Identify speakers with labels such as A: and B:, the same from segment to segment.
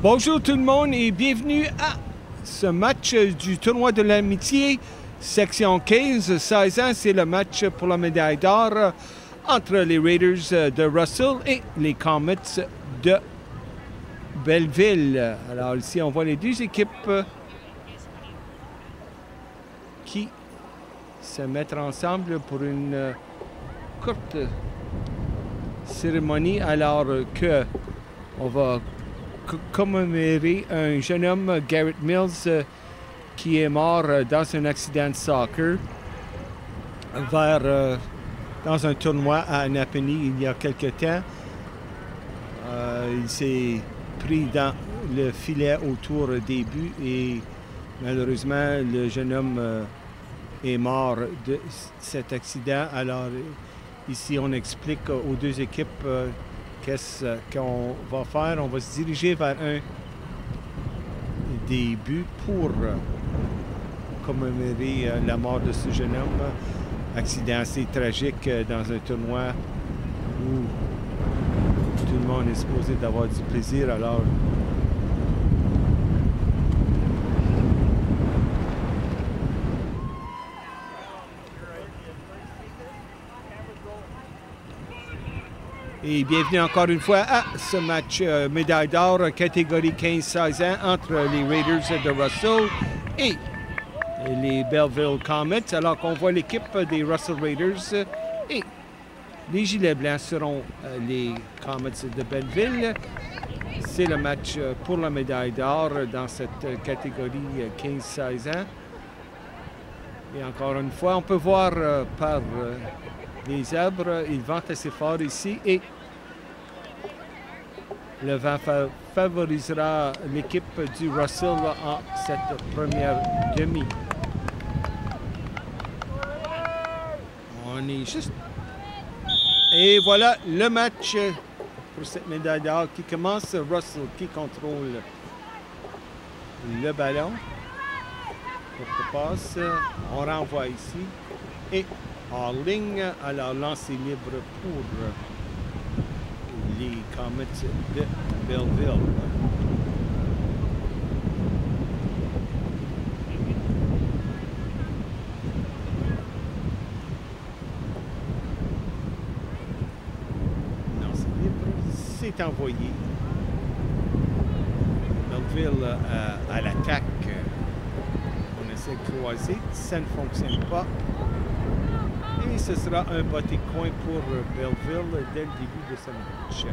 A: Bonjour tout le monde et bienvenue à ce match du tournoi de l'amitié, section 15-16 ans. C'est le match pour la médaille d'or entre les Raiders de Russell et les Comets de Belleville. Alors ici, on voit les deux équipes qui se mettent ensemble pour une courte cérémonie alors que on va commémorer un jeune homme, Garrett Mills, qui est mort dans un accident de soccer dans un tournoi à Napanee il y a quelque temps. Il s'est pris dans le filet autour des buts et malheureusement le jeune homme est mort de cet accident. Alors ici on explique aux deux équipes qu'est-ce qu'on va faire. On va se diriger vers un des buts pour commémorer la mort de ce jeune homme. Accident assez tragique dans un tournoi où tout le monde est supposé d'avoir du plaisir. Alors, et bienvenue encore une fois à ce match médaille d'or catégorie 15-16 ans entre les Raiders de Russell et les Belleville Comets. Alors qu'on voit l'équipe des Russell Raiders et les gilets blancs seront les Comets de Belleville. C'est le match pour la médaille d'or dans cette catégorie 15-16 ans. Et encore une fois, on peut voir par les arbres, il vente assez fort ici et le vent favorisera l'équipe du Russell en cette première demi. On est juste... Et voilà le match pour cette médaille d'or qui commence. Russell qui contrôle le ballon. Courte passe, on renvoie ici. Et en ligne, alors lancer libre pour les Comets de Belleville. Lancer libre, c'est envoyé. Belleville à l'attaque. On essaie de croiser, ça ne fonctionne pas. Et ce sera un botté de coin pour Belleville dès le début de ce match.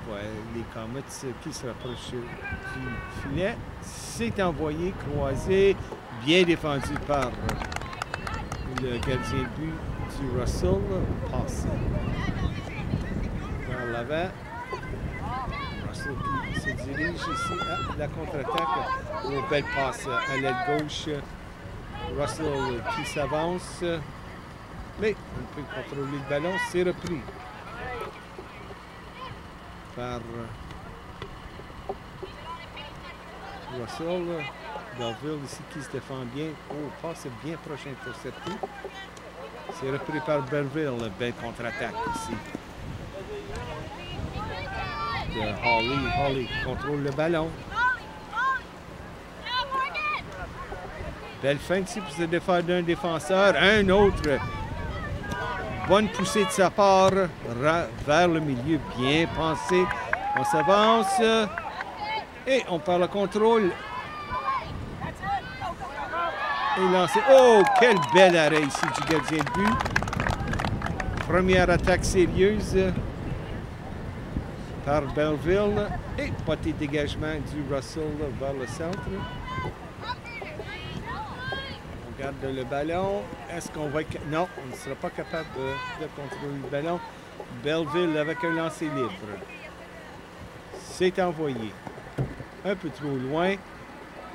A: On voit les Comets qui se rapprochent du filet. C'est envoyé, croisé, bien défendu par le gardien de but du Russell. Passe vers l'avant. Qui se dirige ici à la contre-attaque. Oh, belle passe à l'aile gauche. Russell qui s'avance. Mais on peut contrôler le ballon. C'est repris par Russell. Belleville ici qui se défend bien. Oh, passe bien proche intercepté. C'est repris par Belleville. Belle contre-attaque ici. Holly contrôle le ballon. Belle fin ici pour se défaire d'un défenseur. Un autre. Bonne poussée de sa part vers le milieu. Bien pensé. On s'avance. Et on perd le contrôle. Et lancé. Oh, quel bel arrêt ici du gardien de but. Première attaque sérieuse par Belleville et petit dégagement du Russell vers le centre. On garde le ballon. Est-ce qu'on va... Non, on ne sera pas capable de contrôler le ballon. Belleville avec un lancer libre. C'est envoyé. Un peu trop loin.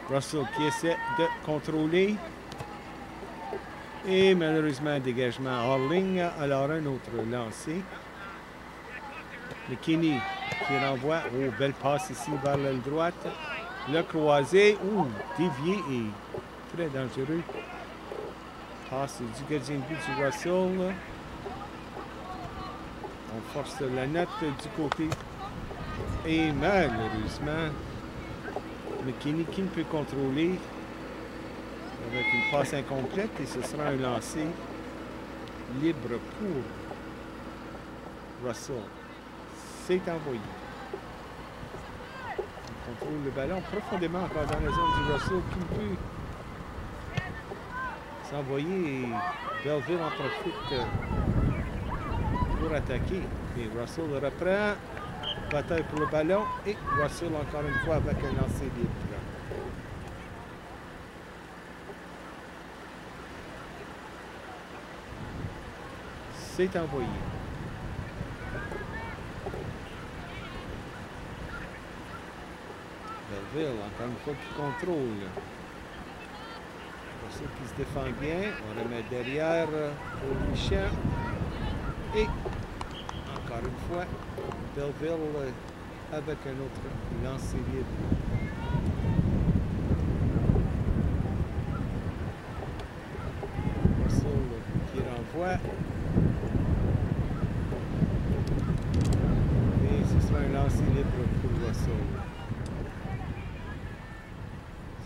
A: Russell qui essaie de contrôler. Et malheureusement, un dégagement hors ligne. Alors un autre lancé. McKinney qui renvoie. Oh, belle passe ici vers l'aile droite. Le croisé. Oh, dévié et très dangereux. Passe du gardien de but du Russell. On force la note du côté. Et malheureusement, McKinney qui ne peut contrôler avec une passe incomplète et ce sera un lancer libre pour Russell. C'est envoyé. Il contrôle le ballon profondément encore dans la zone du Russell qui peut s'envoyer et Belleville en profite pour attaquer. Et Russell le reprend. Bataille pour le ballon et Russell encore une fois avec un lancer libre. C'est envoyé. Belleville encore une fois qui contrôle. Russell qui se défend bien. On remet derrière pour Michel. Et encore une fois, Belleville avec un autre lancer libre. Russell qui renvoie. Et ce sera un lancer libre pour Russell.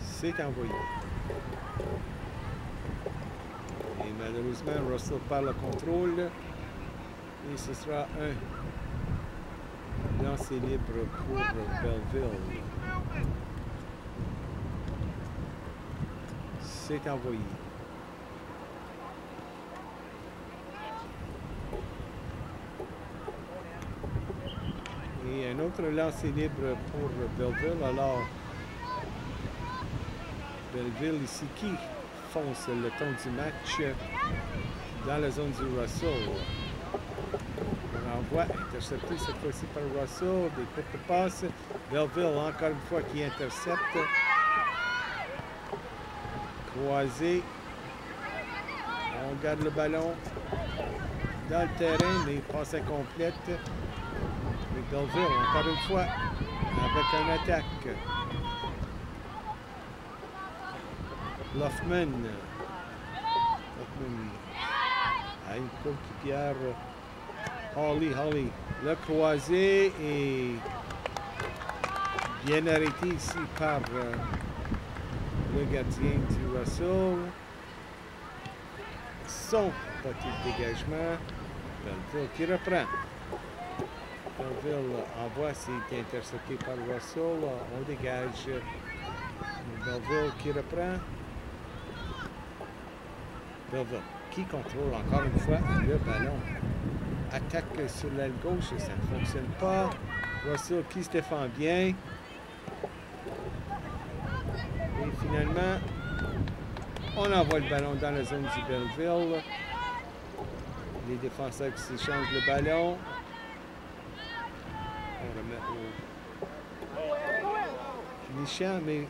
A: C'est envoyé. Et malheureusement, Russell perd le contrôle. Et ce sera un lancer libre pour Belleville. C'est envoyé. Et un autre lancer libre pour Belleville. Alors, Belleville ici qui fonce le ton du match dans la zone du Russell. Renvoi intercepté cette fois-ci par Russell, des courtes passes. Belleville encore une fois qui intercepte. Croisé. On garde le ballon dans le terrain, mais passe incomplète. Mais Belleville encore une fois avec une attaque. Loffman a une coéquipière. Holly, le croisé est bien arrêté ici par le gardien du Russell. Son petit dégagement. Belleville qui reprend. Belleville envoie, c'est intercepté par Russell. On dégage. Belleville qui reprend. Belleville qui contrôle encore une fois le ballon. Attaque sur l'aile gauche, ça ne fonctionne pas. Russell qui se défend bien. Et finalement, on envoie le ballon dans la zone du Belleville. Les défenseurs qui s'échangent le ballon. On remet au Michel, mais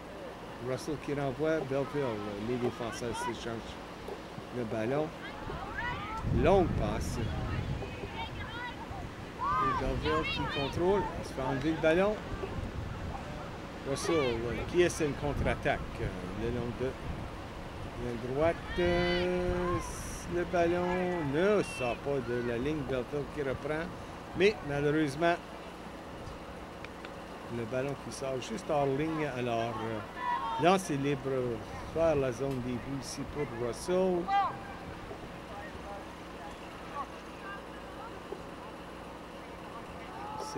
A: Russell qui renvoie Belleville. Les défenseurs s'échangent le ballon. Longue passe. Belleville qui contrôle, il se fait enlever le ballon. Russell qui essaie une contre-attaque. Le long de la droite. Le ballon ne sort pas de la ligne. Belleville qui reprend. Mais malheureusement, le ballon qui sort juste hors ligne. Alors, lancer libre vers la zone des buts ici pour Russell.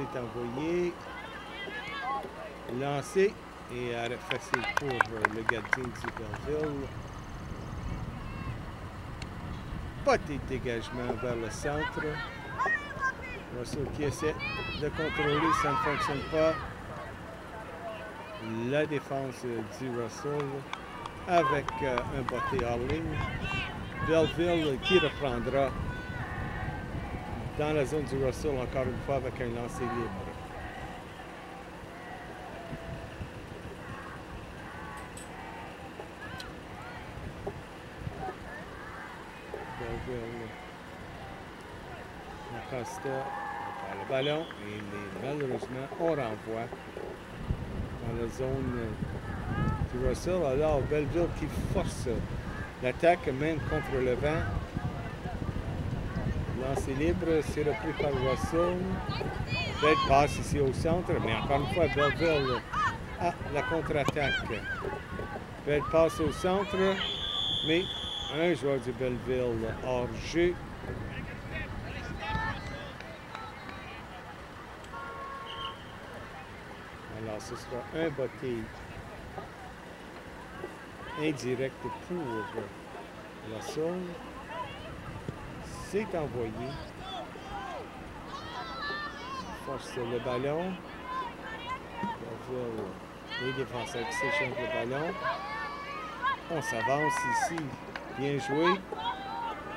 A: C'est envoyé, lancé et arrêt facile pour le gardien du Belleville. Petit dégagement vers le centre. Russell qui essaie de contrôler, ça ne fonctionne pas. La défense du Russell avec un botté hors ligne. Belleville qui reprendra dans la zone du Russell, encore une fois, avec un lancer libre. Belleville, Acosta, par le ballon, et malheureusement, on renvoie dans la zone du Russell. Alors, Belleville qui force L'attaque mène contre le vent. Lancer libre, c'est repris par Russell. Belle passe ici au centre, mais encore une fois, Belleville a la contre-attaque. Belle passe au centre, mais un joueur du Belleville hors jeu. Alors, ce sera un botté indirect pour Russell. C'est envoyé. Force le ballon. Les défenseurs qui s'échangent le ballon. On s'avance ici. Bien joué.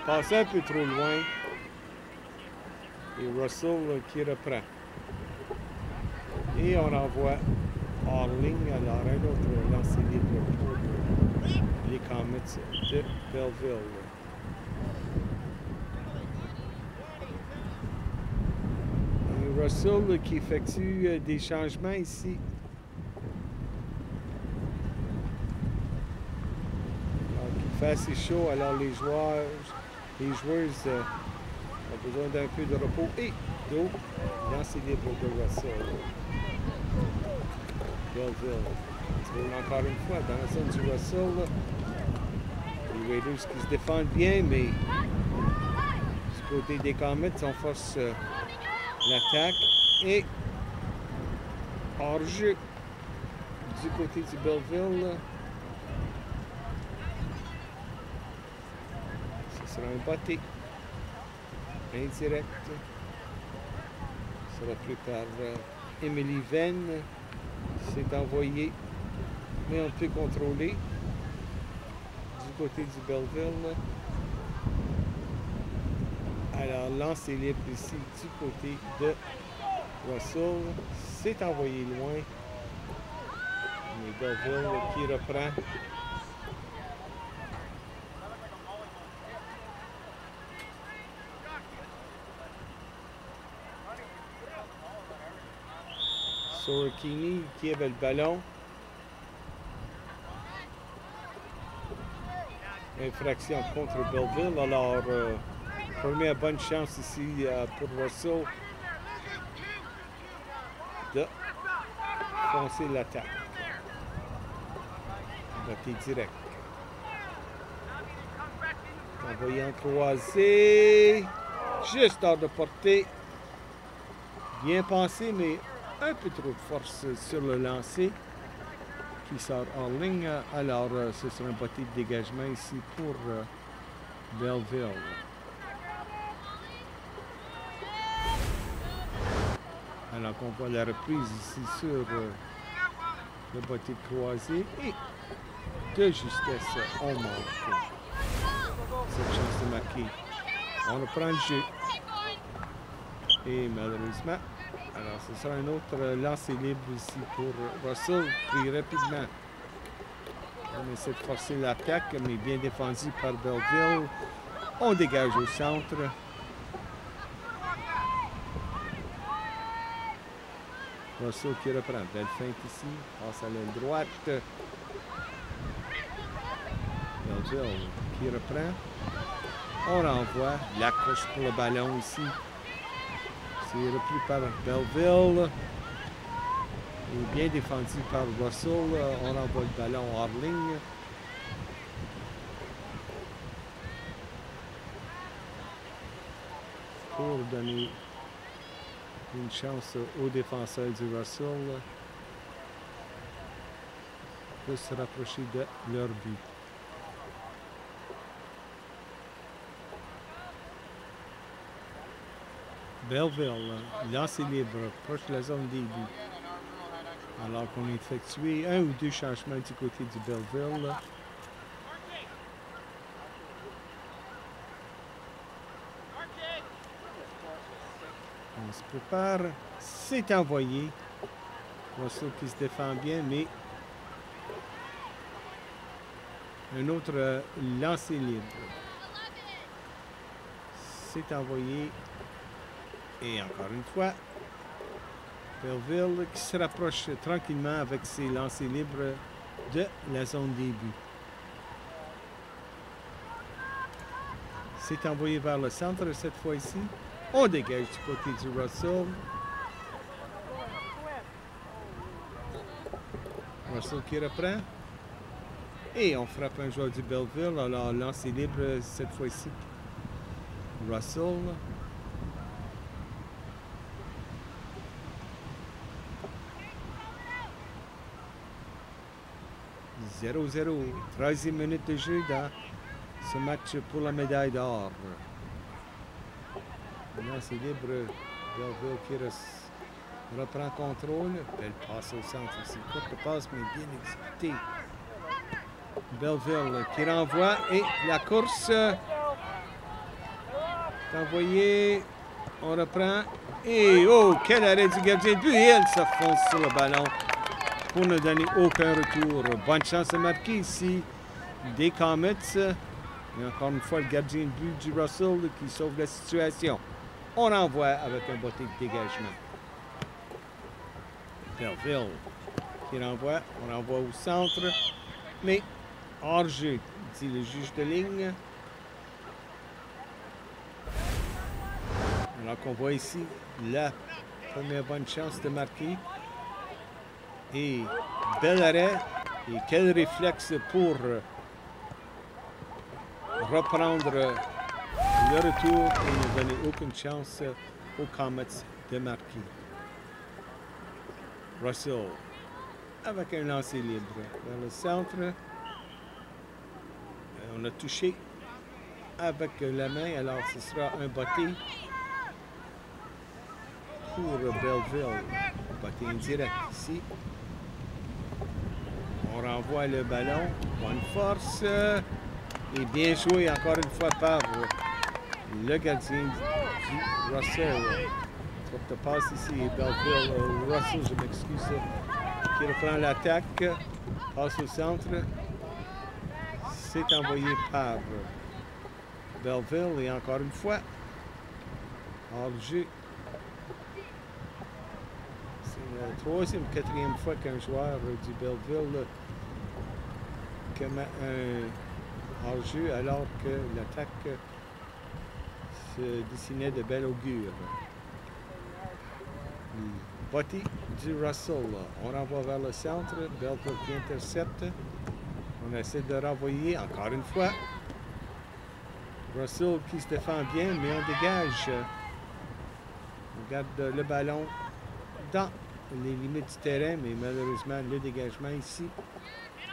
A: Passe un peu trop loin. Et Russell qui reprend. Et on envoie hors ligne. Alors un autre lancer libre pour les Comets de Belleville. Russell qui effectue des changements ici. Alors, il fait assez chaud, alors les joueurs ont besoin d'un peu de repos et d'eau. Lancer libre de Russell. Belleville. Encore une fois, dans la zone du Russell, les Raiders qui se défendent bien, mais du côté des Comets, on force l'attaque et hors-jeu du côté du Belleville. Ce sera un botté indirect. Ce sera pris par Emily Venn. C'est envoyé, mais on peut contrôler du côté du Belleville. Alors, lancer libre ici du côté de Russell. C'est envoyé loin. Mais Belleville qui reprend. Sorokini qui avait le ballon. Infraction contre Belleville. Alors, première bonne chance ici pour Russell de foncer l'attaque. Botté direct. Envoyé en croisé. Juste hors de portée. Bien pensé, mais un peu trop de force sur le lancer qui sort en ligne. Alors, ce sera un botté de dégagement ici pour Belleville. Alors qu'on voit la reprise ici sur le botté croisé et de justesse, on manque cette chance de marquer. On reprend le jeu. Et malheureusement, alors ce sera un autre lancer libre ici pour Russell, pris rapidement. On essaie de forcer l'attaque, mais bien défendu par Belleville. On dégage au centre. Russell qui reprend. Belle feinte ici. Passe à l'aile droite. Belleville qui reprend. On renvoie. La course pour le ballon ici. C'est repris par Belleville. Et bien défendu par Russell. On renvoie le ballon hors ligne. Pour donner une chance aux défenseurs du Russell de se rapprocher de leur but. Belleville, lancé libre, proche de la zone des buts. Alors qu'on a effectué un ou deux changements du côté du Belleville. On se prépare. C'est envoyé. Russell qui se défend bien, mais un autre lancer libre. C'est envoyé. Et encore une fois, Belleville qui se rapproche tranquillement avec ses lancers libres de la zone des buts. C'est envoyé vers le centre cette fois-ci. On dégage du côté du Russell. Russell qui reprend. Et on frappe un joueur du Belleville. Alors, lancer libre cette fois-ci. Russell. « 0-0. 13e minute de jeu dans ce match pour la médaille d'or. Lancer libre. Belleville qui reprend contrôle. Belle passe au centre ici. Courte passe, mais bien exécutée. Belleville qui renvoie. Et la course est envoyée. On reprend. Et oh, quel arrêt du gardien de but. Et elle se fonce sur le ballon pour ne donner aucun retour. Bonne chance de marquer ici des Comets. Et encore une fois, le gardien de but du Russell qui sauve la situation. On renvoie avec un botté de dégagement. Belleville qui renvoie. On renvoie au centre. Mais hors-jeu, dit le juge de ligne. Alors qu'on voit ici la première bonne chance de marquer. Et bel arrêt. Et quel réflexe pour reprendre le retour et ne donner aucune chance aux Comets de marquer. Russell avec un lancer libre vers le centre. On a touché avec la main, alors ce sera un botté pour Belleville. Botté indirect ici. On renvoie le ballon. Bonne force. Et bien joué encore une fois par le gardien du Russell. Courte passe ici et Belleville, Russell, je m'excuse, qui reprend l'attaque. Passe au centre. C'est envoyé par Belleville et encore une fois, hors-jeu. C'est la troisième, quatrième fois qu'un joueur du Belleville commet un hors-jeu alors que l'attaque se dessinait de bel augure. Botté du Russell. On renvoie vers le centre. Belleville qui intercepte. On essaie de renvoyer encore une fois. Russell qui se défend bien, mais on dégage. On garde le ballon dans les limites du terrain, mais malheureusement, le dégagement ici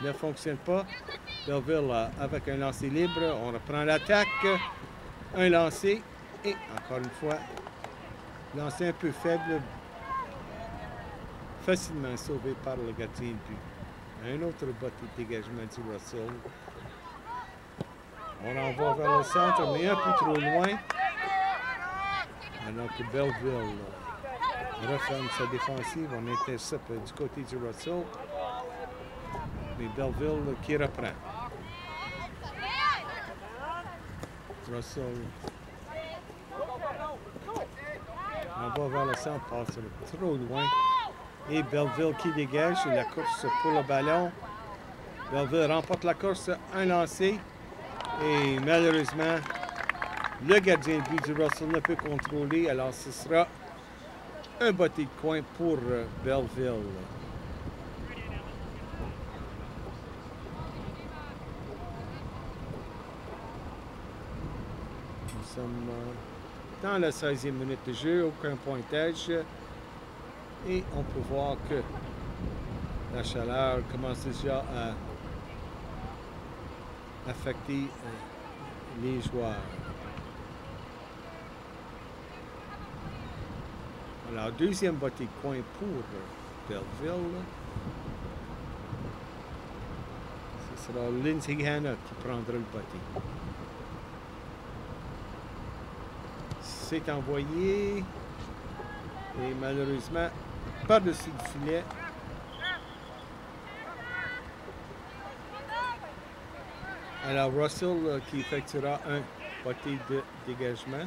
A: ne fonctionne pas. Belleville avec un lancer libre. On reprend l'attaque. Un lancer. Et encore une fois, lancer un peu faible. Facilement sauvé par le gardien de but. Un autre botté de dégagement du Russell. On renvoie vers le centre, mais un peu trop loin. Alors que Belleville referme sa défensive. On intercepte du côté du Russell. Mais Belleville qui reprend. Russell renvoie vers le centre, passe trop loin. Et Belleville qui dégage la course pour le ballon. Belleville remporte la course, un lancé. Et malheureusement, le gardien de but du Russell ne peut contrôler. Alors ce sera un botté de coin pour Belleville. Nous sommes dans la 16e minute de jeu, aucun pointage. Et on peut voir que la chaleur commence déjà à affecter les joueurs. Alors, deuxième botté de coin pour Belleville. Ce sera Lindsay Hanna qui prendra le botté. C'est envoyé. Et malheureusement, par-dessus le filet. Alors, Russell qui effectuera un botté de dégagement.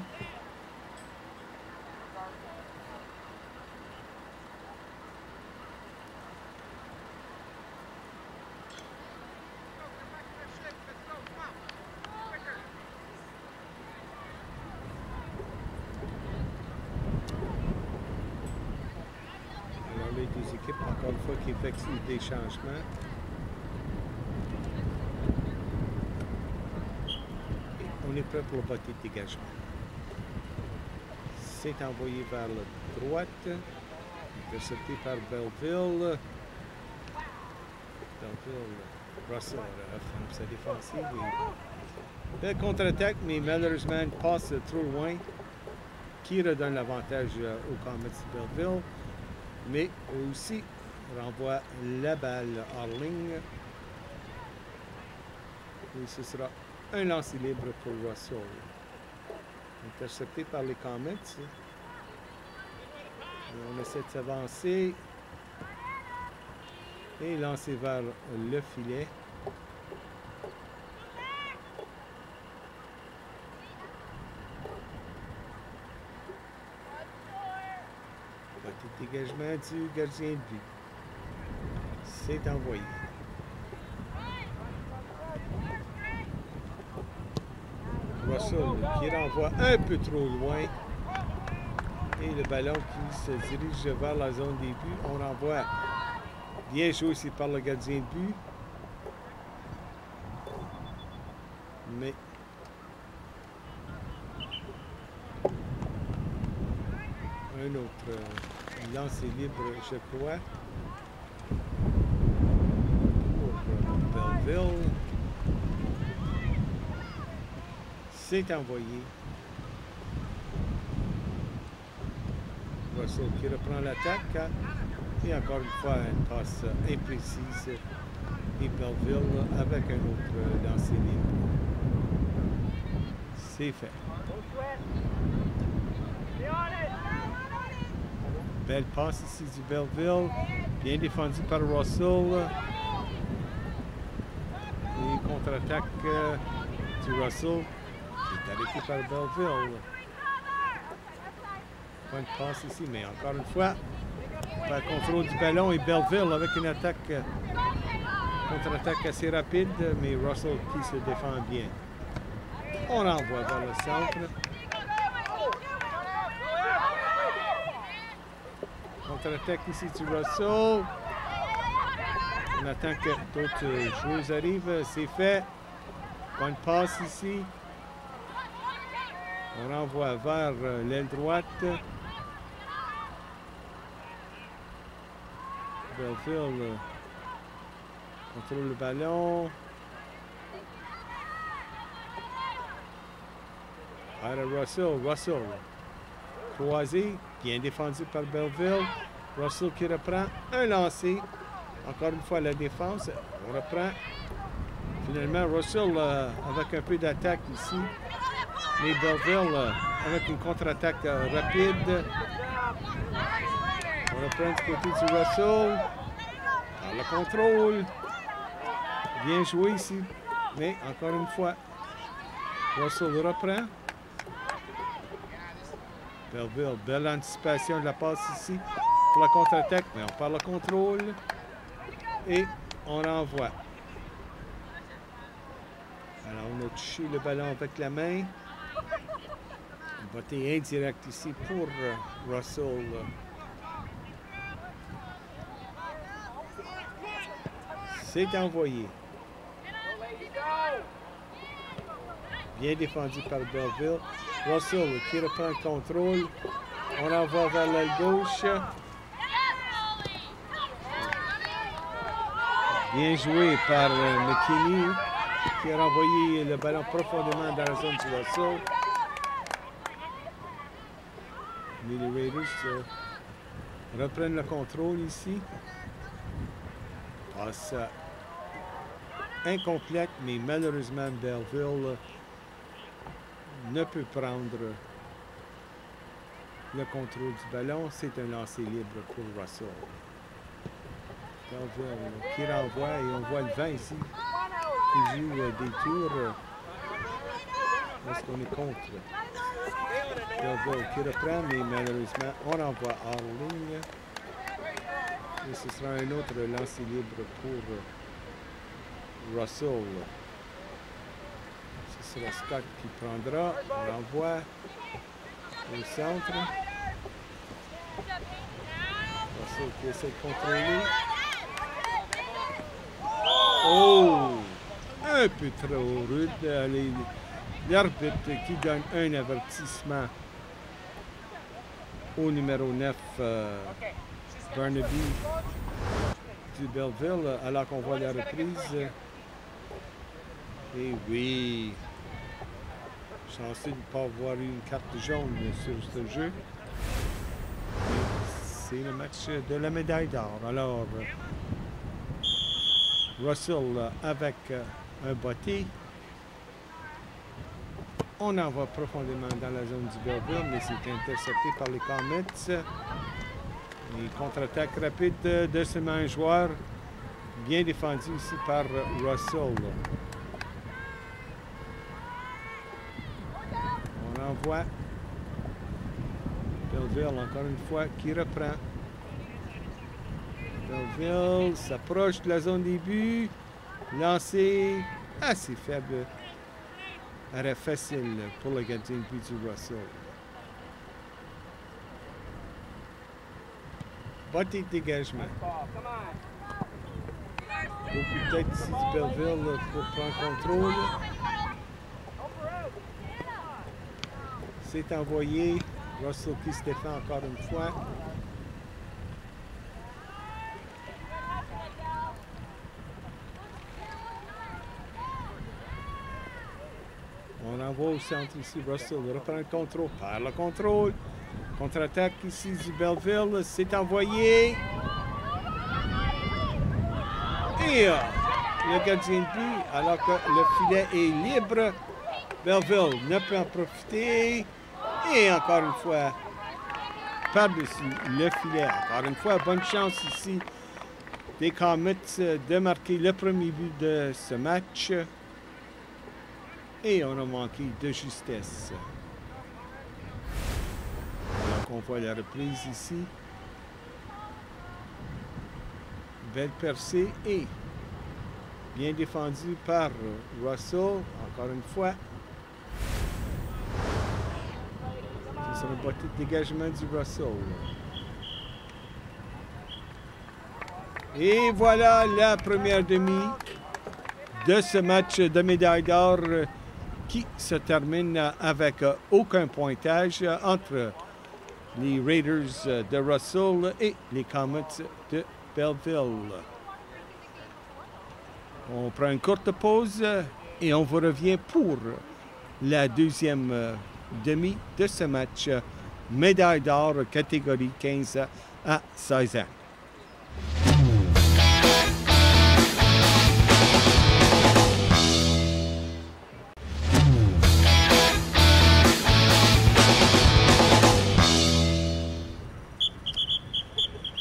A: Encore une fois, qui effectue des changements. Et on est prêt pour le botté de dégagement. C'est envoyé vers la droite. Intercepté par Belleville. Russell ferme sa défensive. Belle contre-attaque, mais malheureusement, passe trop loin. Qui redonne l'avantage aux Comets de Belleville. Mais aussi renvoie la balle hors ligne. Et ce sera un lancer libre pour Russell. Intercepté par les Comets. On essaie de s'avancer. Et lancer vers le filet. Petit dégagement du gardien de but. C'est envoyé. Russell qui renvoie un peu trop loin. Et le ballon qui se dirige vers la zone des buts. On renvoie bien joué ici par le gardien de but. Mais un autre lancer libre, je crois, pour Belleville. C'est envoyé. Russell qui reprend l'attaque. Et encore une fois, une passe imprécise. Et Belleville avec un autre lancer libre. C'est fait. Belle passe ici du Belleville. Bien défendu par Russell. Et contre-attaque du Russell. Qui est arrêté par Belleville. Pas une passe ici, mais encore une fois, pas le contrôle du ballon et Belleville avec une attaque, contre-attaque assez rapide, mais Russell qui se défend bien. On renvoie vers le centre. Contre-attaque ici du Russell. On attend que d'autres joueurs arrivent. C'est fait. Bonne passe ici. On renvoie vers l'aile droite. Belleville contrôle le ballon. Russell. Croisé, bien défendu par Belleville. Russell qui reprend un lancer. Encore une fois la défense. On reprend. Finalement, Russell avec un peu d'attaque ici. Mais Belleville avec une contre-attaque rapide. On reprend du côté du Russell. Par le contrôle. Bien joué ici. Mais encore une fois, Russell reprend. Belleville, belle anticipation de la passe ici pour la contre-attaque. Mais on perd le contrôle. Et on renvoie. Alors on a touché le ballon avec la main. Un botté indirect ici pour Russell. C'est envoyé. Bien défendu par Belleville. Russell qui reprend le contrôle. On envoie vers l'aile gauche. Bien joué par McKinney qui a renvoyé le ballon profondément dans la zone du Russell. Mais les Raiders reprennent le contrôle ici. Passe incomplète, mais malheureusement Belleville ne peut prendre le contrôle du ballon. C'est un lancer libre pour Russell. Belleville qui renvoie et on voit le vent ici qui joue des tours lorsqu'on est contre. Belleville qui reprend, mais malheureusement on renvoie hors ligne. Et ce sera un autre lancer libre pour Russell. Ce sera Scott qui prendra. On renvoie au centre. Russell qui essaie de contrôler. Oh! Un peu trop rude. L'arbitre qui donne un avertissement au numéro 9, Barnaby du Belleville, alors qu'on voit la reprise. Et oui, chanceux de ne pas avoir eu une carte jaune sur ce jeu. C'est le match de la médaille d'or. Alors, Russell avec un botté. On en va profondément dans la zone du Belleville, mais c'est intercepté par les Comets. Et contre-attaque rapide de ce même joueur. Bien défendu ici par Russell. On envoie Belleville encore une fois qui reprend. Belleville s'approche de la zone des buts. Lancé assez faible. Arrêt facile pour le gardien de but du Russell. Botté de dégagement. Beaucoup de tête ici du Belleville pour prendre contrôle. C'est envoyé. Russell qui se défend encore une fois. On envoie au centre ici. Russell reprend le contrôle. Perd le contrôle. Contre-attaque ici du Belleville. C'est envoyé. Et le gardien de but, alors que le filet est libre, Belleville ne peut en profiter. Et encore une fois, par-dessus le filet. Encore une fois, bonne chance ici des Comets de marquer le premier but de ce match. Et on a manqué de justesse. Donc on voit la reprise ici. Belle percée et bien défendu par Russell. Encore une fois. Ce sera un botté de dégagement du Russell. Et voilà la première demi de ce match de médaille d'or qui se termine avec aucun pointage entre les Raiders de Russell et les Comets de Belleville. On prend une courte pause et on vous revient pour la deuxième demi de ce match. Médaille d'or catégorie 15 à 16 ans.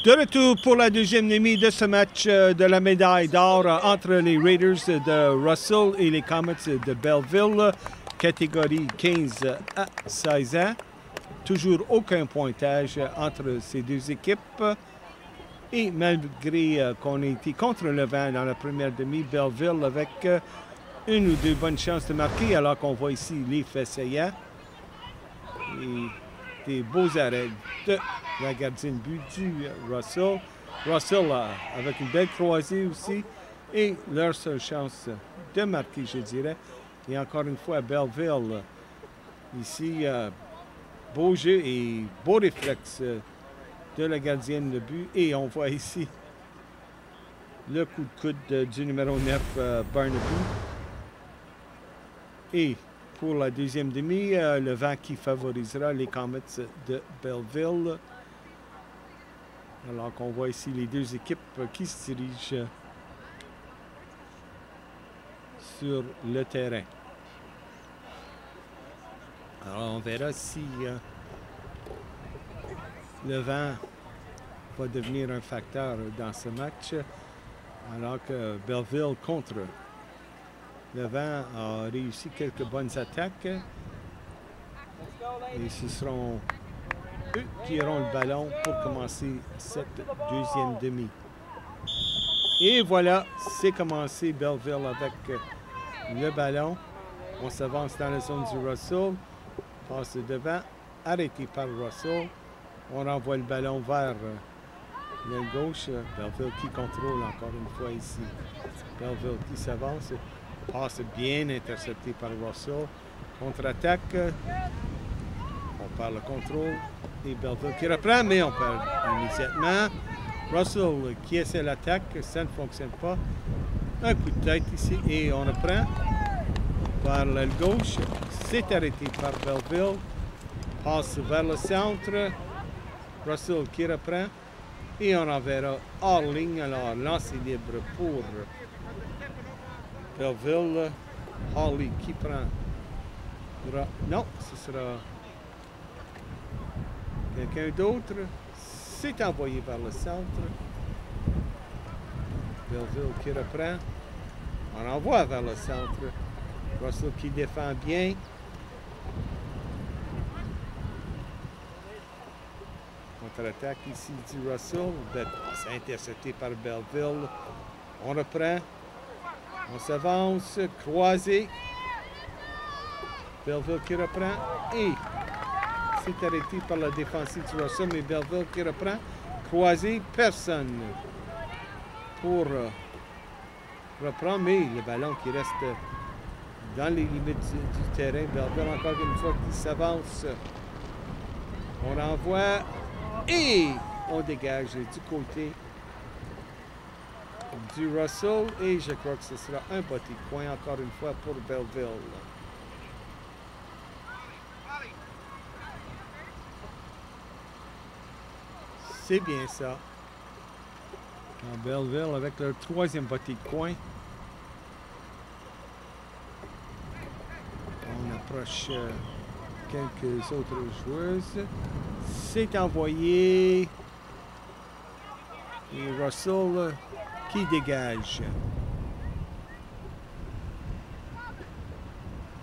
A: De retour pour la deuxième demi de ce match de la médaille d'or entre les Raiders de Russell et les Comets de Belleville, catégorie 15 à 16 ans. Toujours aucun pointage entre ces deux équipes. Et malgré qu'on ait été contre le vent dans la première demi, Belleville avec une ou deux bonnes chances de marquer, alors qu'on voit ici les faits saillants. Et des beaux arrêts de la gardienne de but du Russell. Russell avec une belle croisée aussi. Et leur seule chance de marquer, je dirais. Et encore une fois, Belleville, ici, beau jeu et beau réflexe de la gardienne de but. Et on voit ici le coup de coude du numéro 9, Barnaby. Et pour la deuxième demi, le vent qui favorisera les Comets de Belleville. Alors qu'on voit ici les deux équipes qui se dirigent sur le terrain. Alors on verra si le vent va devenir un facteur dans ce match. Alors que Belleville contre le vent a réussi quelques bonnes attaques. Et ce seront eux qui auront le ballon pour commencer cette deuxième demi. Et voilà, c'est commencé. Belleville avec le ballon. On s'avance dans la zone du Russell. Passe devant, arrêté par Russell. On renvoie le ballon vers L'aile gauche, Belleville qui contrôle encore une fois ici. Belleville qui s'avance. Passe bien intercepté par Russell. Contre-attaque. On perd le contrôle. Et Belleville qui reprend, mais on perd immédiatement. Russell qui essaie l'attaque. Ça ne fonctionne pas. Un coup de tête ici. Et on reprend par l'aile gauche. C'est arrêté par Belleville. Passe vers le centre. Russell qui reprend. Et on enverra hors ligne. Alors, lancer libre pour Belleville. Holly qui prend. Non, ce sera quelqu'un d'autre. C'est envoyé vers le centre. Belleville qui reprend. On envoie vers le centre. Russell qui défend bien. Contre-attaque ici du Russell. C'est intercepté par Belleville. On reprend. On s'avance. Croisé. Belleville qui reprend. Et c'est arrêté par la défensive du Russell. Mais Belleville qui reprend. Croisé. Personne pour reprendre. Mais le ballon qui reste dans les limites du terrain. Belleville encore une fois qui s'avance. On envoie. Et on dégage du côté du Russell. Et je crois que ce sera un petit coin encore une fois pour Belleville. C'est bien ça. Belleville avec leur troisième petit coin. On approche quelques autres joueuses. C'est envoyé. Et Russell qui dégage.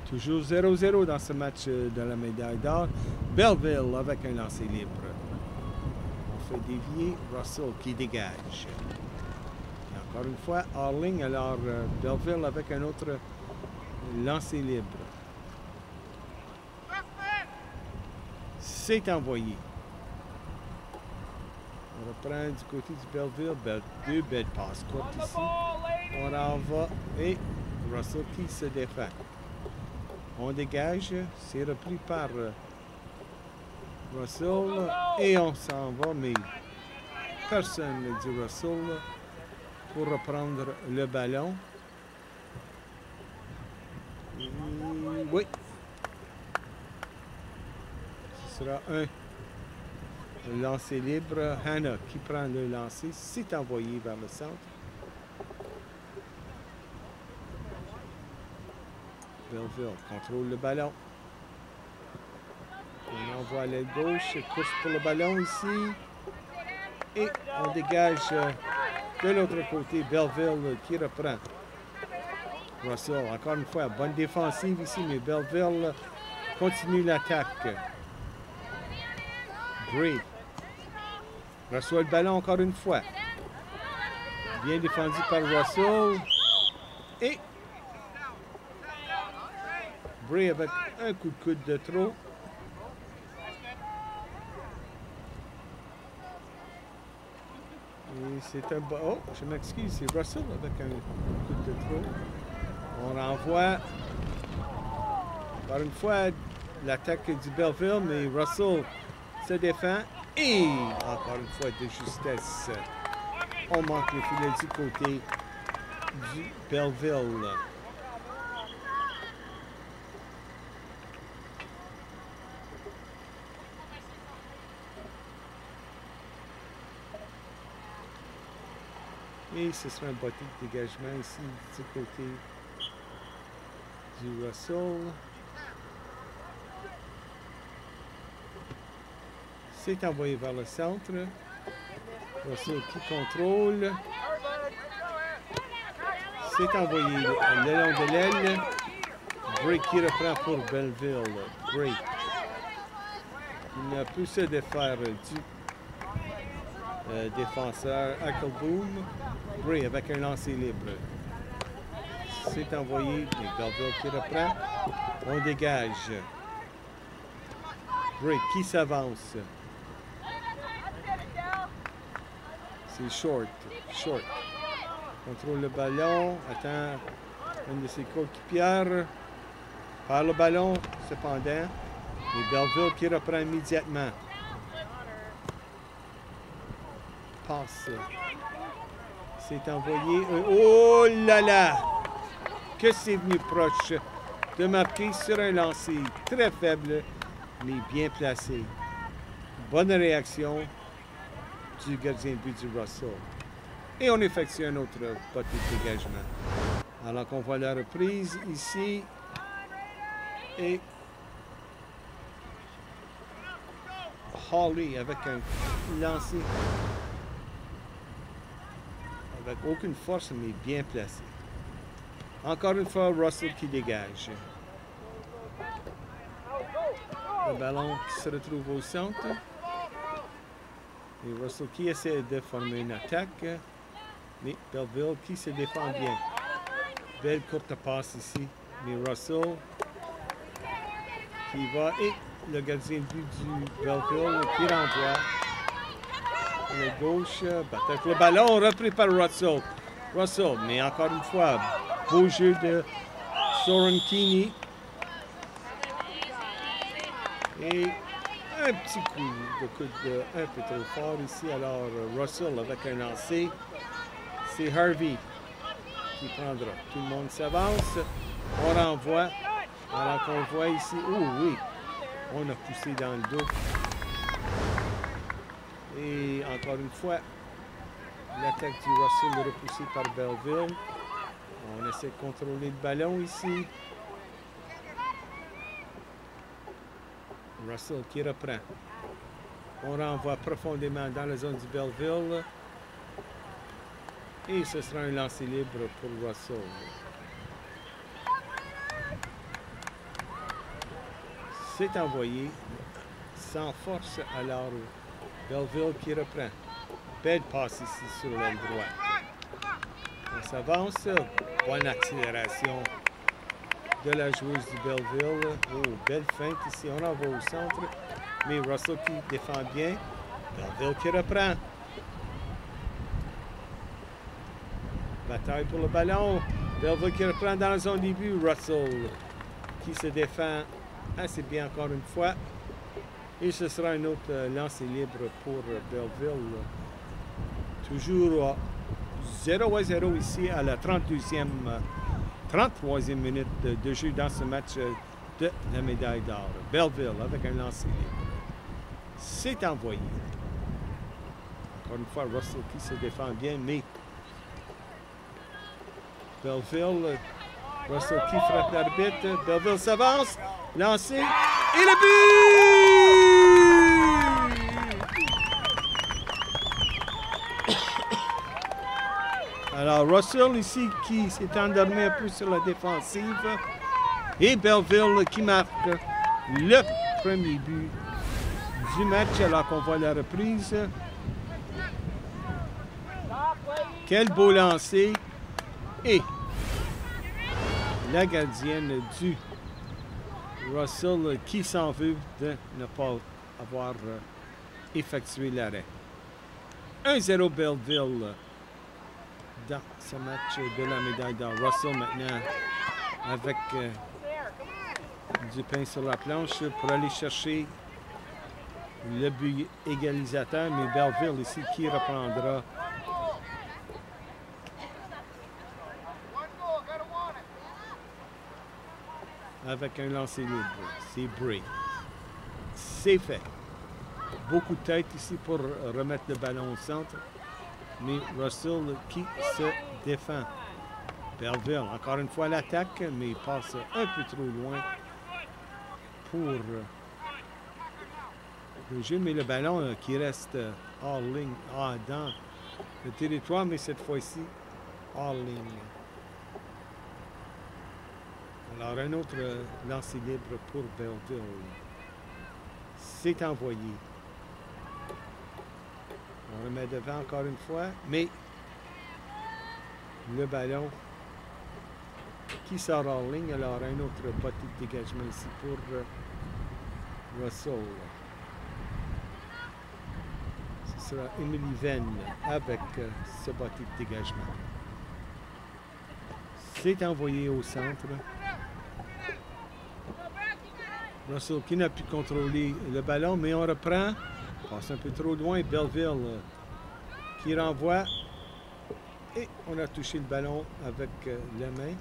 A: Toujours 0-0 dans ce match de la médaille d'or. Belleville avec un lancer libre. On fait dévier. Russell qui dégage. Et encore une fois, hors ligne. Alors, Belleville avec un autre lancer libre. C'est envoyé. On reprend du côté du Belleville. Deux belles passes courtes ici. On en va. Et Russell qui se défend. On dégage. C'est repris par Russell. Et on s'en va. Mais personne ne dit Russell pour reprendre le ballon. Et oui. Ce sera un lancer libre. Hannah qui prend le lancer. C'est envoyé vers le centre. Belleville contrôle le ballon. On envoie à l'aile gauche. Course pour le ballon ici. Et on dégage de l'autre côté. Belleville qui reprend. Russell, encore une fois, bonne défensive ici, mais Belleville continue l'attaque. Bray reçoit le ballon encore une fois. Bien défendu par Russell. Et Bray avec un coup de coude de trop. Et c'est un... Oh, je m'excuse, c'est Russell avec un coup de trop. On renvoie. Encore une fois, l'attaque du Belleville, mais Russell se défend. Et encore une fois de justesse. On manque le filet du côté du Belleville. Et ce sera un botté de dégagement ici du côté du Russell. C'est envoyé vers le centre. Russell qui contrôle. C'est envoyé le long de l'aile. Bray qui reprend pour Belleville. Bray. Il n'a pu se défaire du défenseur Ackelboom. Bray avec un lancer libre. C'est envoyé. Et Belleville qui reprend. On dégage. Bray qui s'avance. C'est short. Short. Contrôle le ballon. Attend une de ses coéquipières. Perd le ballon, cependant. Et Belleville qui reprend immédiatement. Passe. C'est envoyé. Oh là là! Que c'est venu proche de marquer sur un lancer très faible, mais bien placé. Bonne réaction du gardien de but du Russell. Et on effectue un autre petit dégagement. Alors qu'on voit la reprise ici. Et Hawley avec un lancer avec aucune force, mais bien placé. Encore une fois, Russell qui dégage. Le ballon qui se retrouve au centre. Et Russell qui essaie de former une attaque. Mais Belleville qui se défend bien. Belle courte passe ici. Mais Russell qui va. Et le gardien de but du Belleville qui renvoie. Le gauche. Peut-être le ballon repris par Russell. Russell, mais encore une fois, beau jeu de Sorrentini. Et un petit coup de coude un peu trop fort ici. Alors Russell avec un lancer. C'est Harvey qui prendra. Tout le monde s'avance. On renvoie. Alors qu'on voit ici. Oh oui! On a poussé dans le dos. Et encore une fois, l'attaque du Russell est repoussée par Belleville. On essaie de contrôler le ballon ici. Russell qui reprend. On renvoie profondément dans la zone du Belleville. Et ce sera un lancer libre pour Russell. C'est envoyé sans force, alors Belleville qui reprend. Belle passe ici sur l'aile droite. On s'avance. Bonne accélération de la joueuse du Belleville. Oh, belle feinte ici. On envoie au centre. Mais Russell qui défend bien. Belleville qui reprend. Bataille pour le ballon. Belleville qui reprend dans la zone début. Russell qui se défend assez bien encore une fois. Et ce sera un autre lancer libre pour Belleville. Toujours 0-0 ici à la 33e minute de jeu dans ce match de la médaille d'or. Belleville avec un lancer libre. C'est envoyé. Encore une fois, Russell qui se défend bien, mais Belleville, Russell qui frappe l'arbitre. Belleville s'avance. Lancé. Et le but! Alors, Russell ici qui s'est endormi un peu sur la défensive. Et Belleville qui marque le premier but du match alors qu'on voit la reprise. Quel beau lancer. Et la gardienne du Russell qui s'en veut de ne pas avoir effectué l'arrêt. 1-0 Belleville dans ce match de la médaille d'or. Russell maintenant avec du pain sur la planche pour aller chercher le but égalisateur, mais Belleville ici qui reprendra. Avec un lancer libre. C'est Bray. C'est fait. Beaucoup de tête ici pour remettre le ballon au centre. Mais Russell qui se défend. Belleville, encore une fois l'attaque, mais il passe un peu trop loin pour le jeu. Mais le ballon qui reste hors ligne, dans le territoire, mais cette fois-ci hors ligne. Alors, un autre lancer libre pour Belleville. C'est envoyé. On remet devant encore une fois, mais le ballon qui sort hors ligne. Alors, un autre petit dégagement ici pour Russell. Ce sera Émilie Venn avec ce bâti de dégagement. C'est envoyé au centre. Russell qui n'a pu contrôler le ballon, mais on reprend. Passe un peu trop loin. Belleville qui renvoie. Et on a touché le ballon avec la main.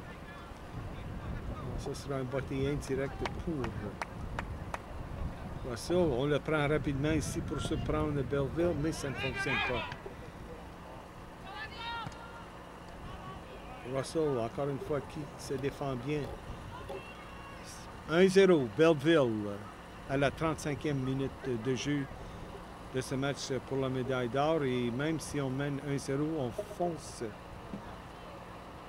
A: Ça sera un bâti indirect pour Russell. On le prend rapidement ici pour surprendre Belleville, mais ça ne fonctionne pas. Russell, encore une fois, qui se défend bien. 1-0, Belleville, à la 35e minute de jeu de ce match pour la médaille d'or. Et même si on mène 1-0, on fonce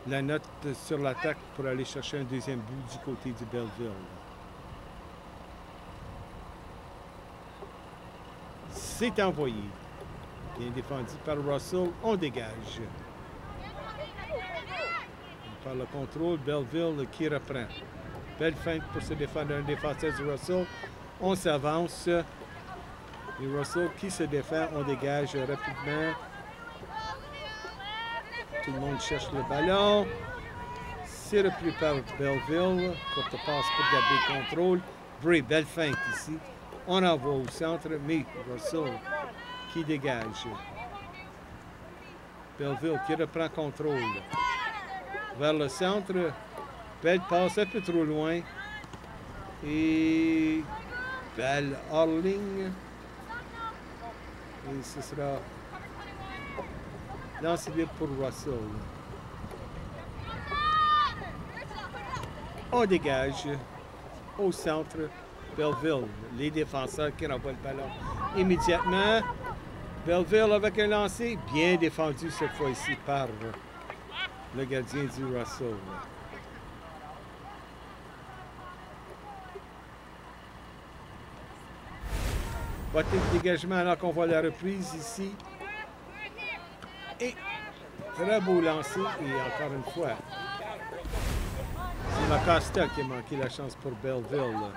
A: la note sur l'attaque pour aller chercher un deuxième but du côté du Belleville. C'est envoyé. Bien défendu par Russell. On dégage. Par le contrôle, Belleville qui reprend. Belle feinte pour se défendre un défenseur de Russell. On s'avance. Et Russell qui se défend, on dégage rapidement. Tout le monde cherche le ballon. C'est repris par Belleville. Courte passe pour garder le contrôle. Bray, belle feinte ici. On envoie au centre, mais Russell qui dégage. Belleville qui reprend contrôle. Vers le centre. Belle passe un peu trop loin. Et belle hors ligne. Et ce sera lancé libre pour Russell. On dégage au centre. Belleville, les défenseurs qui renvoient le ballon immédiatement. Belleville avec un lancer bien défendu cette fois-ci par le gardien du Russell. Bâti de dégagement alors qu'on voit la reprise ici. Et très beau lancer. Et encore une fois, c'est Lacosta qui a manqué la chance pour Belleville.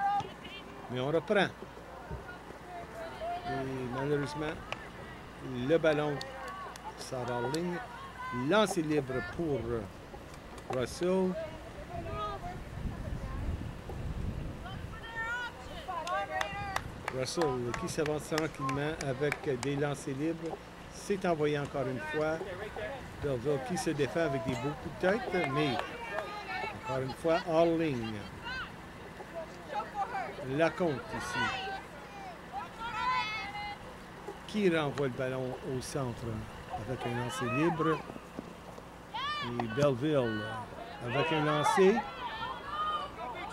A: Mais on reprend. Et malheureusement, le ballon sort en ligne. Lancer libre pour Russell. Russell qui s'avance tranquillement avec des lancers libres. C'est envoyé encore une fois. Belleville qui se défend avec des beaux coups de tête, mais encore une fois, hors ligne. Lacombe ici. Qui renvoie le ballon au centre avec un lancer libre. Et Belleville avec un lancer.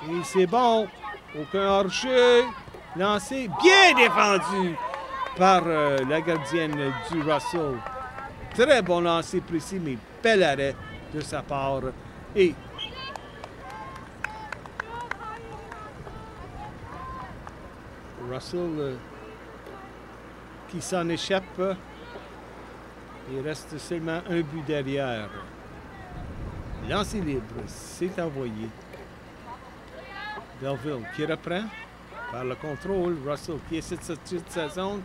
A: Et c'est bon. Aucun hors-jeu. Lancé bien défendu par la gardienne du Russell. Très bon lancer précis, mais bel arrêt de sa part. Et Russell qui s'en échappe. Il reste seulement un but derrière. Lancer libre, c'est envoyé. Belleville qui reprend. Par le contrôle, Russell qui essaie de sortir de sa zone,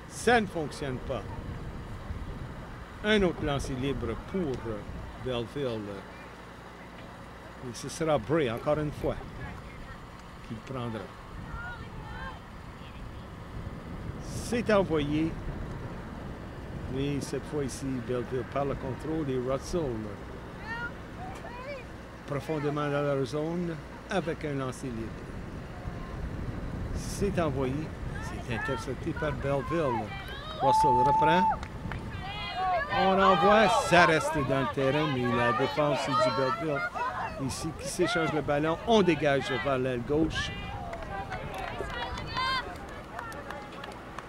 A: ça ne fonctionne pas. Un autre lancer libre pour Belleville. Et ce sera Bray, encore une fois, qui le prendra. C'est envoyé. Mais cette fois-ci, Belleville par le contrôle et Russell profondément dans leur zone avec un lancer libre. C'est envoyé. C'est intercepté par Belleville. Russell reprend. On envoie. Ça reste dans le terrain, mais la défense c'est du Belleville. Ici, qui s'échange le ballon. On dégage vers l'aile gauche.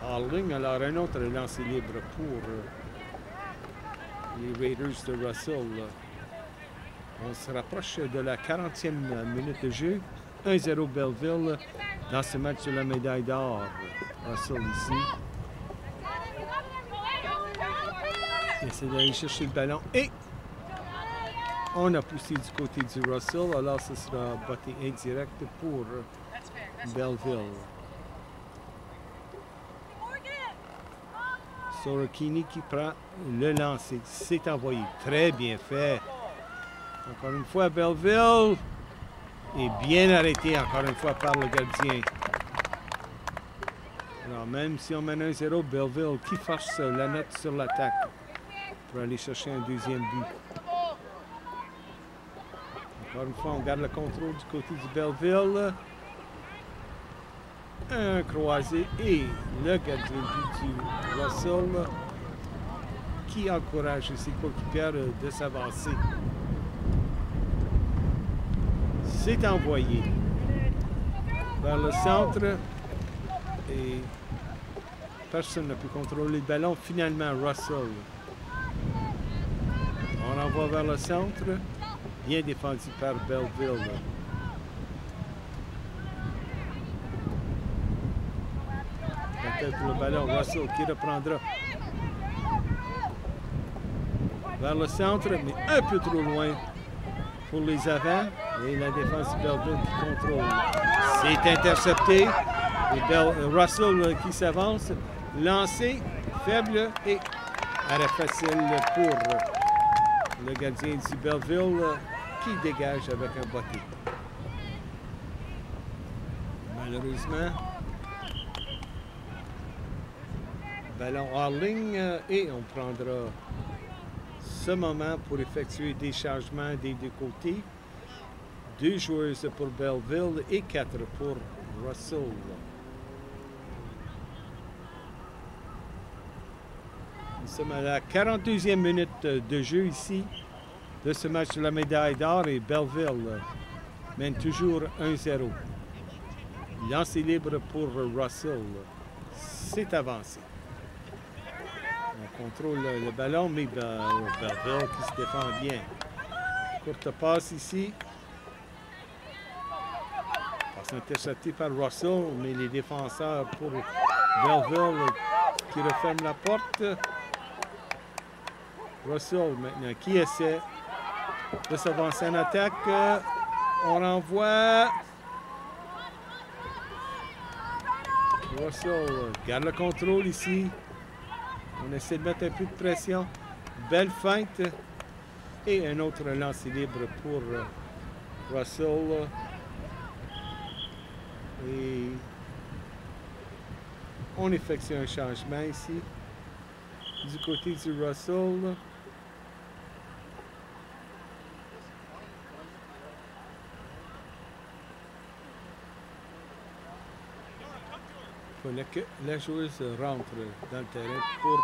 A: En ligne, alors un autre lancer libre pour les Raiders de Russell. On se rapproche de la 40e minute de jeu. 1-0 Belleville dans ce match de la médaille d'or. Russell ici. Il essaie d'aller chercher le ballon et on a poussé du côté du Russell. Alors ce sera botté indirect pour Belleville. Sorokini qui prend le lancer. C'est envoyé. Très bien fait. Encore une fois, Belleville est bien arrêté encore une fois par le gardien. Alors, même si on mène 1-0, Belleville qui force la note sur l'attaque pour aller chercher un deuxième but. Encore une fois, on garde le contrôle du côté du Belleville. Un croisé et le gardien de but du Russell qui encourage ses coéquipiers de s'avancer. C'est envoyé vers le centre et personne n'a pu contrôler le ballon. Finalement, Russell. On renvoie vers le centre. Bien défendu par Belleville. Peut-être pour le ballon, Russell qui reprendra vers le centre, mais un peu trop loin pour les avants. Et la défense de Belleville qui contrôle. C'est intercepté. Et Russell qui s'avance. Lancé, faible et arrêt facile pour le gardien du Belleville qui dégage avec un botté. Malheureusement, ballon hors ligne et on prendra ce moment pour effectuer des changements des deux côtés. 2 joueuses pour Belleville et 4 pour Russell. Nous sommes à la 42e minute de jeu ici de ce match de la médaille d'or et Belleville mène toujours 1-0. Lancé libre pour Russell. C'est avancé. On contrôle le ballon, mais Belleville qui se défend bien. Courte passe ici. Passe interceptée par Russell, mais les défenseurs pour Belleville qui referment la porte. Russell maintenant qui essaie de s'avancer en attaque. On renvoie. Russell garde le contrôle ici. On essaie de mettre un peu de pression. Belle feinte. Et un autre lancer libre pour Russell. Et on effectue un changement ici. Du côté du Russell. Il fallait que la joueuse rentre dans le terrain pour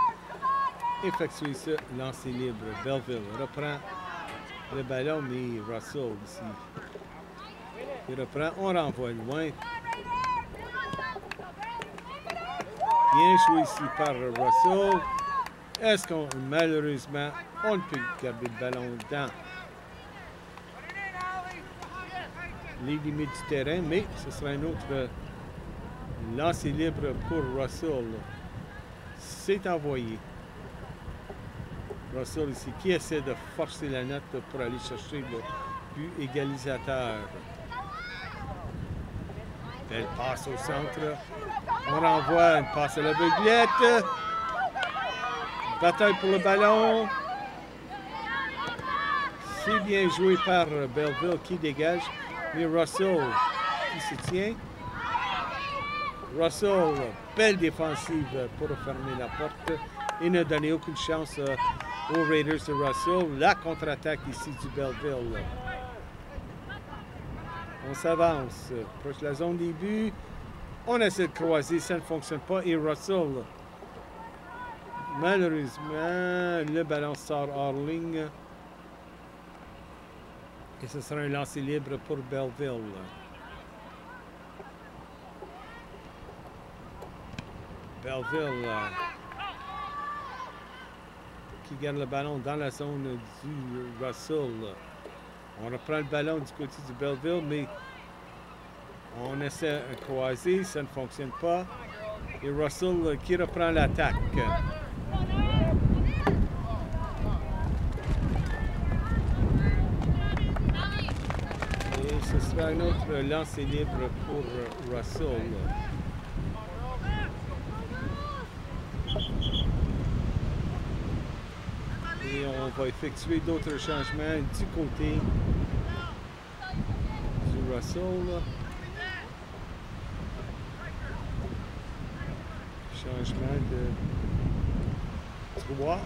A: effectuer ce lancer libre. Belleville reprend le ballon, mais Russell ici. Il reprend, on renvoie loin. Bien joué ici par Russell. Est-ce qu'on, malheureusement, on ne peut garder le ballon dans les limites du terrain, mais ce sera un autre lancer libre pour Russell. C'est envoyé. Russell ici qui essaie de forcer la note pour aller chercher le but égalisateur. Belle passe au centre. On renvoie une passe à la beuglette. Bataille pour le ballon. C'est bien joué par Belleville qui dégage. Mais Russell qui se tient. Russell, belle défensive pour fermer la porte et ne donner aucune chance aux Raiders de Russell. La contre-attaque ici du Belleville. On s'avance, proche de la zone des buts. On essaie de croiser, ça ne fonctionne pas. Et Russell, malheureusement, le ballon sort hors ligne. Et ce sera un lancer libre pour Belleville. Belleville qui garde le ballon dans la zone du Russell. On reprend le ballon du côté du Belleville, mais on essaie de croiser, ça ne fonctionne pas. Et Russell qui reprend l'attaque. Et ce sera un autre lancer libre pour Russell. Et on va effectuer d'autres changements du côté du Russell. Changement de 3.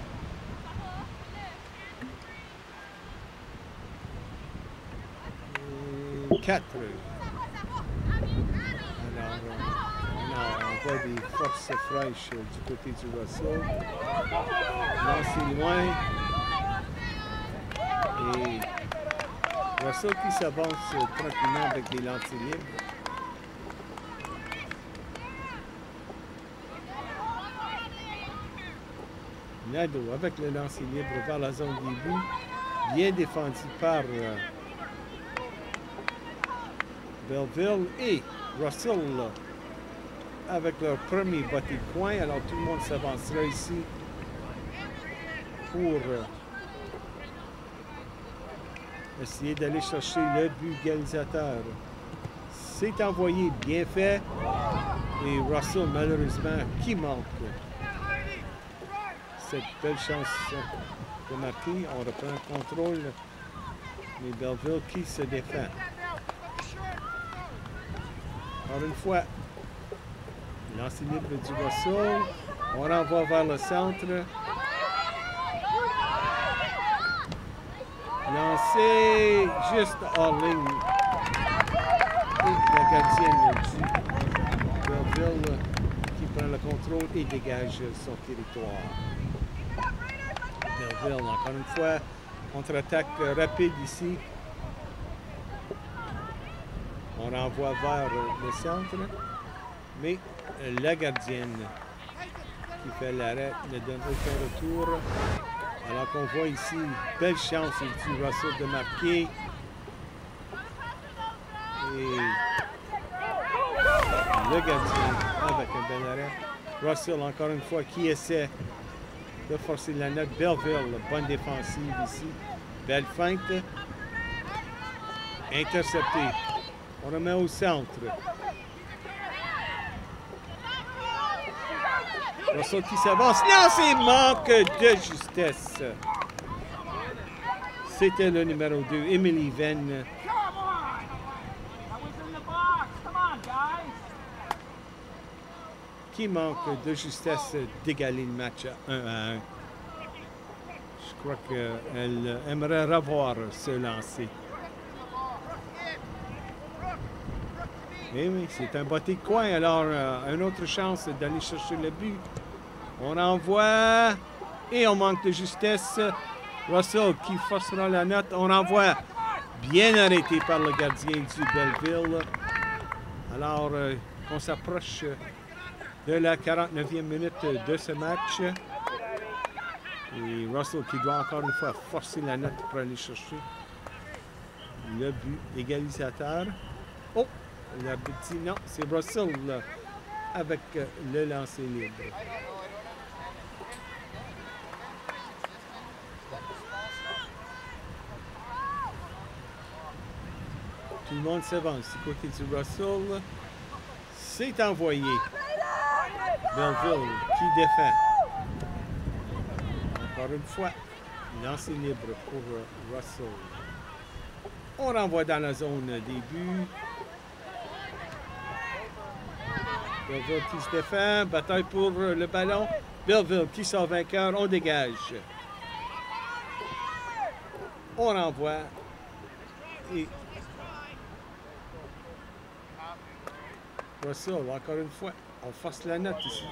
A: Et 4. Alors, on voit des forces fraîches du côté du Russell. Lancé loin. Et Russell qui s'avance tranquillement avec les lancers libres. Nadeau avec le lancer libre vers la zone des buts. Bien défendu par Belleville et Russell avec leur premier botté de coin. Alors tout le monde s'avancera ici pour essayer d'aller chercher le but égalisateur. C'est envoyé, bien fait. Et Russell, malheureusement, qui manque cette belle chance de marquer. On reprend le contrôle. Mais Belleville qui se défend. Encore une fois, lancer libre du Russell. On renvoie vers le centre. Lancé juste hors ligne. Et la gardienne du Belleville qui prend le contrôle et dégage son territoire. Belleville, encore une fois, contre-attaque rapide ici. On renvoie vers le centre, mais la gardienne qui fait l'arrêt ne donne aucun retour. Alors qu'on voit ici, belle chance du Russell de marquer. Et le gardien avec un bel arrêt. Russell, encore une fois, qui essaie de forcer la note. Belleville, bonne défensive ici. Belle feinte. Intercepté. On remet au centre. Russell qui s'avance. Non, c'est manque de justesse. C'était le numéro 2, Emily Venn. Qui manque de justesse d'égaler le match à 1-1. Je crois qu'elle aimerait revoir ce lancer. Eh oui, c'est un botté de coin, alors une autre chance d'aller chercher le but. On envoie et on manque de justesse. Russell qui forcera la note. On envoie bien arrêté par le gardien du Belleville. Alors, on s'approche de la 49e minute de ce match. Et Russell qui doit encore une fois forcer la note pour aller chercher le but égalisateur. Oh! L'arbitre dit non, c'est Russell là, avec le lancer libre. Tout le monde s'avance du côté du Russell. C'est envoyé. Belleville qui défend. Encore une fois, lancer libre pour Russell. On renvoie dans la zone des buts. Belleville qui se défend, bataille pour le ballon. Belleville qui sort vainqueur, on dégage. On renvoie. Et Russell, encore une fois, on force la note ici.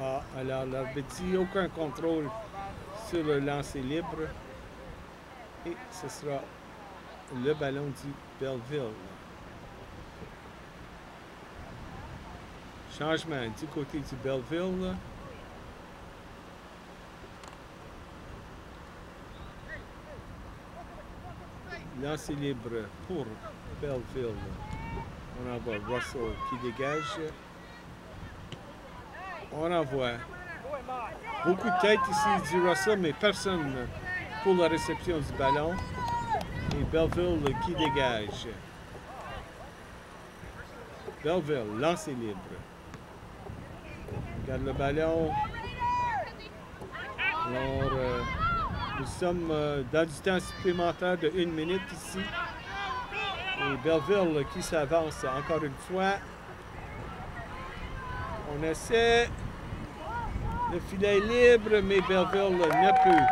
A: Ah, alors l'arbitre dit aucun contrôle sur le lancer libre. Et ce sera le ballon du Belleville. Changement du côté du Belleville. Lancer libre pour Belleville. On envoie Russell qui dégage. On envoie beaucoup de tête ici du Russell, mais personne pour la réception du ballon. Et Belleville qui dégage. Belleville, lancer libre. Regarde le ballon. Alors, nous sommes dans du temps supplémentaire de 1 minute ici. Et Belleville qui s'avance encore une fois. On essaie. Le filet est libre, mais Belleville ne peut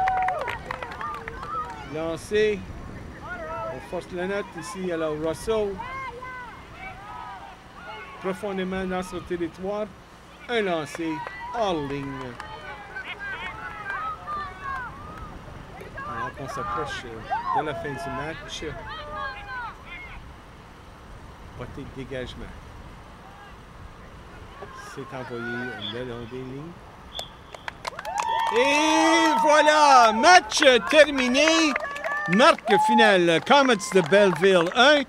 A: lancer. On force la note ici. Alors Russell, profondément dans son territoire. Un lancer hors ligne. Alors qu'on s'approche de la fin du match. Portée de dégagement. C'est envoyé le long des lignes. Et voilà, match terminé. Marque finale, Comets de Belleville 1,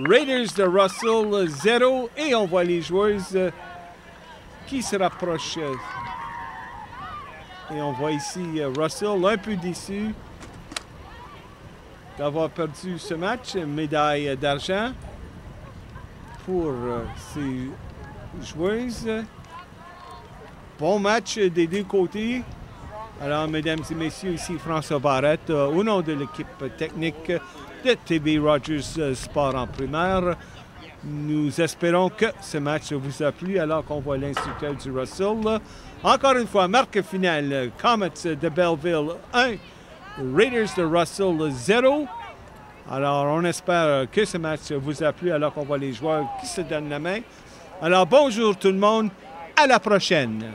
A: Raiders de Russell 0. Et on voit les joueuses qui se rapprochent. Et on voit ici Russell un peu déçu d'avoir perdu ce match. Médaille d'argent pour ces joueuses. Bon match des deux côtés. Alors, mesdames et messieurs, ici François Barrette, au nom de l'équipe technique de TB Rogers Sport en primaire. Nous espérons que ce match vous a plu alors qu'on voit l'instructeur du Russell. Encore une fois, marque finale, Comets de Belleville 1, Raiders de Russell 0. Alors, on espère que ce match vous a plu alors qu'on voit les joueurs qui se donnent la main. Alors, bonjour tout le monde, à la prochaine.